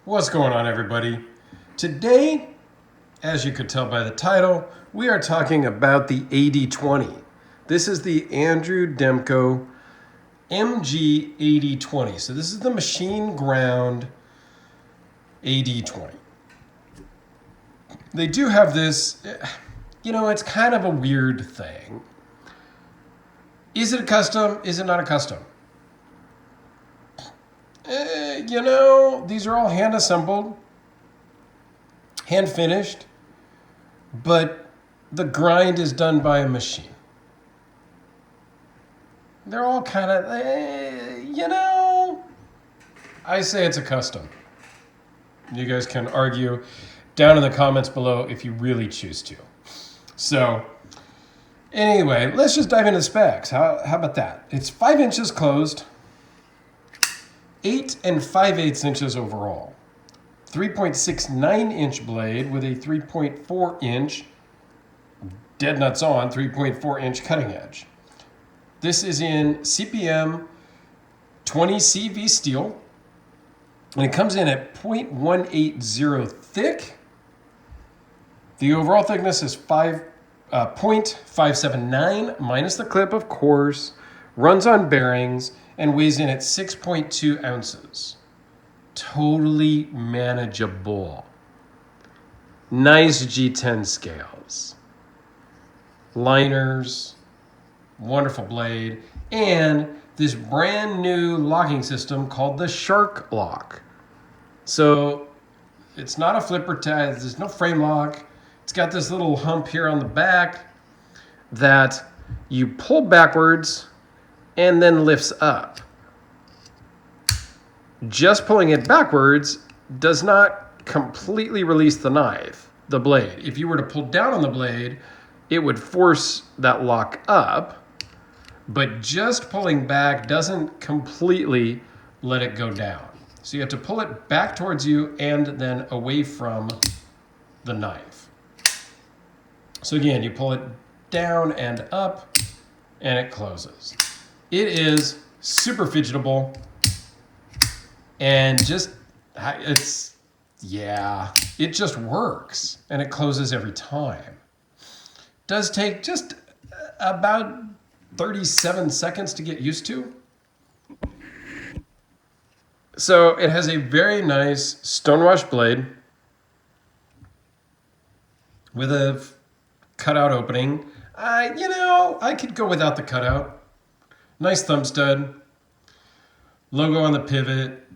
What's going on, everybody? Today, as you could tell by the title, we are talking about the AD20. This is the Andrew Demko MG AD20. So this is the machine ground AD20. They do have this, it's kind of a weird thing. Is it a custom? Is it not a custom? These are all hand assembled, hand finished, but the grind is done by a machine. They're all kind of, I say it's a custom. You guys can argue down in the comments below if you really choose to. So, anyway, let's just dive into the specs. How about that? It's 5 inches closed, 8 5/8 inches overall. 3.69 inch blade with a 3.4 inch dead nuts on 3.4 inch cutting edge. This is in CPM 20 CV steel, and it comes in at 0.180 thick. The overall thickness is 0.579 minus the clip, of course, runs on bearings, and weighs in at 6.2 ounces. Totally manageable. Nice G10 scales. Liners, wonderful blade, and this brand new locking system called the Shark Lock. So it's not a flipper tab, there's no frame lock. It's got this little hump here on the back that you pull backwards and then lifts up. Just pulling it backwards does not completely release the blade. If you were to pull down on the blade, it would force that lock up, but just pulling back doesn't completely let it go down. So you have to pull it back towards you and then away from the knife. So again, you pull it down and up and it closes. It is super fidgetable, and it just works, and it closes every time. Does take just about 37 seconds to get used to. So it has a very nice stonewash blade with a cutout opening. I could go without the cutout. Nice thumb stud, logo on the pivot.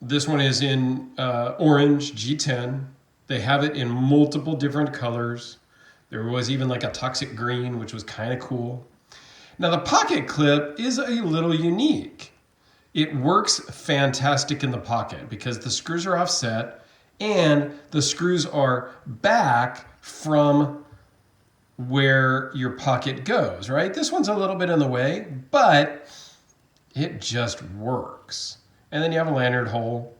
This one is in orange G10. They have it in multiple different colors. There was even like a toxic green, which was kind of cool. Now the pocket clip is a little unique. It works fantastic in the pocket because the screws are offset and the screws are back from where your pocket goes, right? This one's a little bit in the way, but it just works. And then you have a lanyard hole,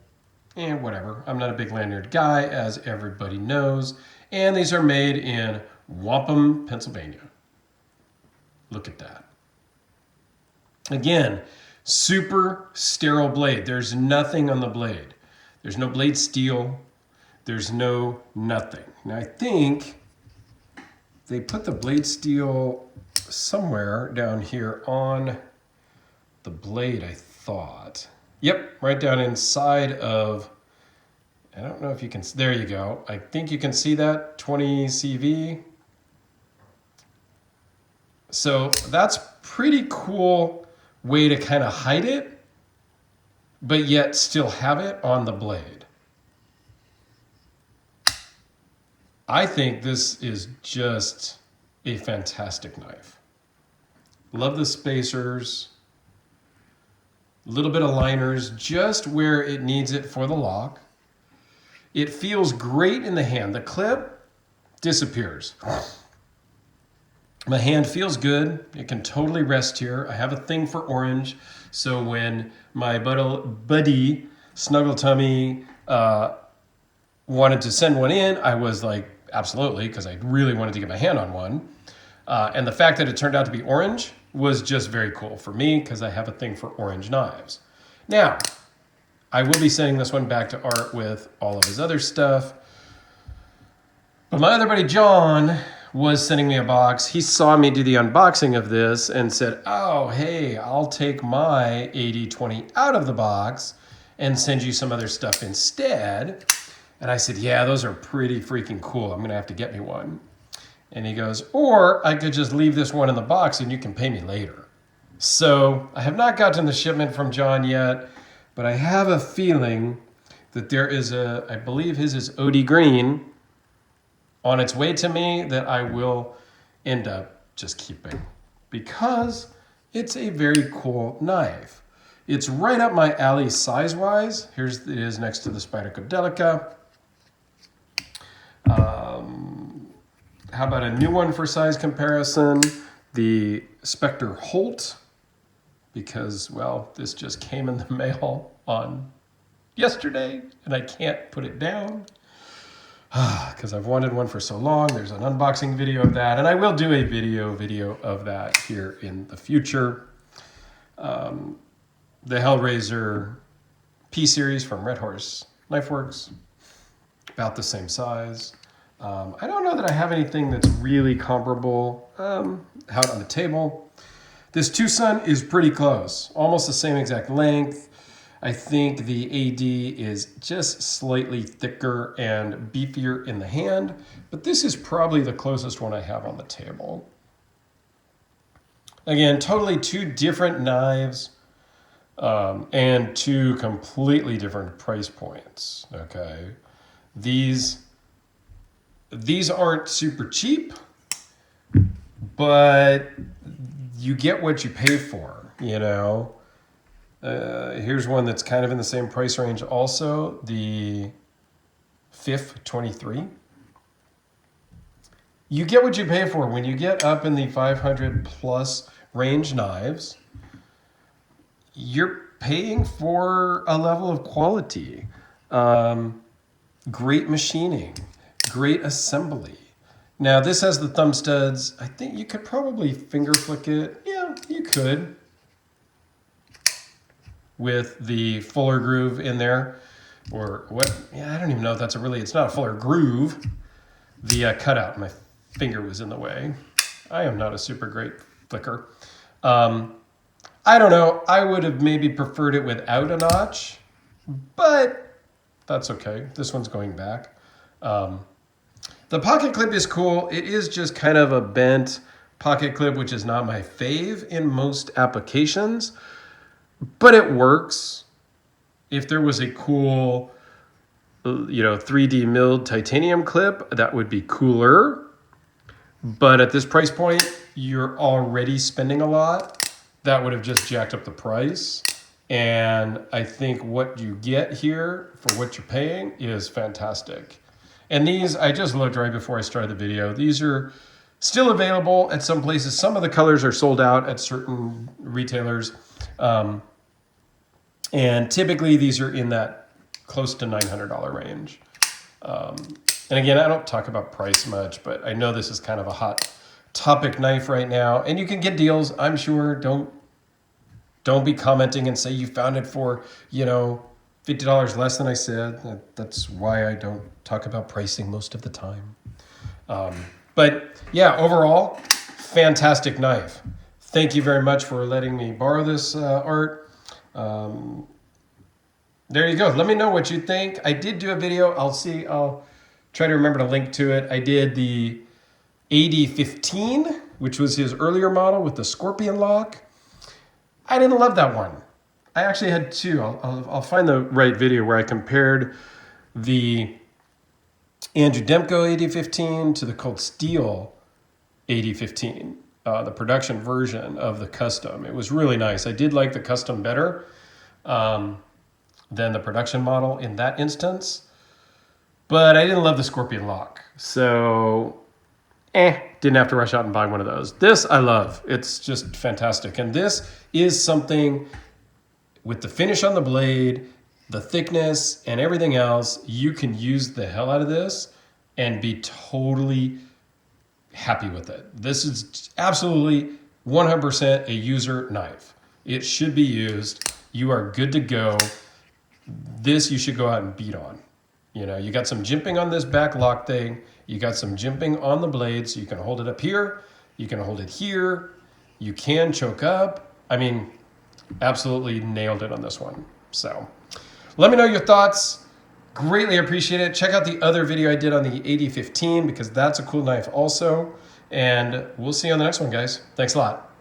and whatever. I'm not a big lanyard guy, as everybody knows. And these are made in Waupun, Pennsylvania. Look at that. Again, super sterile blade. There's nothing on the blade. There's no blade steel. There's no nothing. Now I think they put the blade steel somewhere down here on the blade, I thought. Yep, right down inside of, I don't know if you can, there you go. I think you can see that, 20 CV. So that's pretty cool way to kind of hide it, but yet still have it on the blade. I think this is just a fantastic knife. Love the spacers. A little bit of liners just where it needs it for the lock. It feels great in the hand. The clip disappears. My hand feels good. It can totally rest here. I have a thing for orange. So when my buddy Snuggletummy wanted to send one in, I was like, absolutely, because I really wanted to get my hand on one. And the fact that it turned out to be orange was just very cool for me because I have a thing for orange knives. Now, I will be sending this one back to Art with all of his other stuff. But my other buddy John was sending me a box. He saw me do the unboxing of this and said, oh, hey, I'll take my AD20 out of the box and send you some other stuff instead. And I said, yeah, those are pretty freaking cool. I'm going to have to get me one. And he goes, or I could just leave this one in the box and you can pay me later. So I have not gotten the shipment from John yet, but I have a feeling that there is I believe his is OD Green, on its way to me that I will end up just keeping because it's a very cool knife. It's right up my alley size-wise. It is next to the Spyderco Delica. How about a new one for size comparison? The Spectre Holt, because, well, this just came in the mail on yesterday and I can't put it down. Because I've wanted one for so long. There's an unboxing video of that, and I will do a video of that here in the future. The Hellraiser P-Series from Red Horse Knife Works, about the same size. I don't know that I have anything that's really comparable out on the table. This Tucson is pretty close, almost the same exact length. I think the AD is just slightly thicker and beefier in the hand, but this is probably the closest one I have on the table. Again, totally two different knives and two completely different price points, okay? These aren't super cheap, but you get what you pay for, you know? Here's one that's kind of in the same price range also, the FIF 23. You get what you pay for. When you get up in the 500 plus range knives, you're paying for a level of quality. Great machining, great assembly. Now this has the thumb studs. I think you could probably finger flick it. Yeah, you could. With the fuller groove in there, or what? Yeah, I don't even know if that's it's not a fuller groove. The cutout, my finger was in the way. I am not a super great flicker. I don't know. I would have maybe preferred it without a notch, but that's okay. This one's going back. The pocket clip is cool. It is just kind of a bent pocket clip, which is not my fave in most applications. But it works. If there was a cool, 3D milled titanium clip, that would be cooler. But at this price point, you're already spending a lot. That would have just jacked up the price. And I think what you get here for what you're paying is fantastic. And these, I just looked right before I started the video. These are still available at some places. Some of the colors are sold out at certain retailers. And typically these are in that close to $900 range. And again, I don't talk about price much, but I know this is kind of a hot topic knife right now. And you can get deals, I'm sure. Don't be commenting and say you found it for, $50 less than I said. That's why I don't talk about pricing most of the time. But yeah, overall, fantastic knife. Thank you very much for letting me borrow this, Art. There you go. Let me know what you think. I did do a video. I'll try to remember to link to it. I did the AD15, which was his earlier model with the Scorpion lock. I didn't love that one. I actually had two. I'll find the right video where I compared the Andrew Demko AD15 to the Cold Steel AD15. The production version of the custom. It was really nice. I did like the custom better than the production model in that instance, but I didn't love the Scorpion lock. So, didn't have to rush out and buy one of those. This I love. It's just fantastic. And this is something with the finish on the blade, the thickness, and everything else, you can use the hell out of this and be totally happy with it. This is absolutely 100% a user knife. It should be used. You are good to go. this you should go out and beat on. You know, you got some jimping on this back lock thing. You got some jimping on the blades. You can hold it up here. You can hold it here. You can choke up. I mean, absolutely nailed it on this one. So let me know your thoughts. Greatly appreciate it. Check out the other video I did on the AD15 because that's a cool knife also. And we'll see you on the next one, guys. Thanks a lot.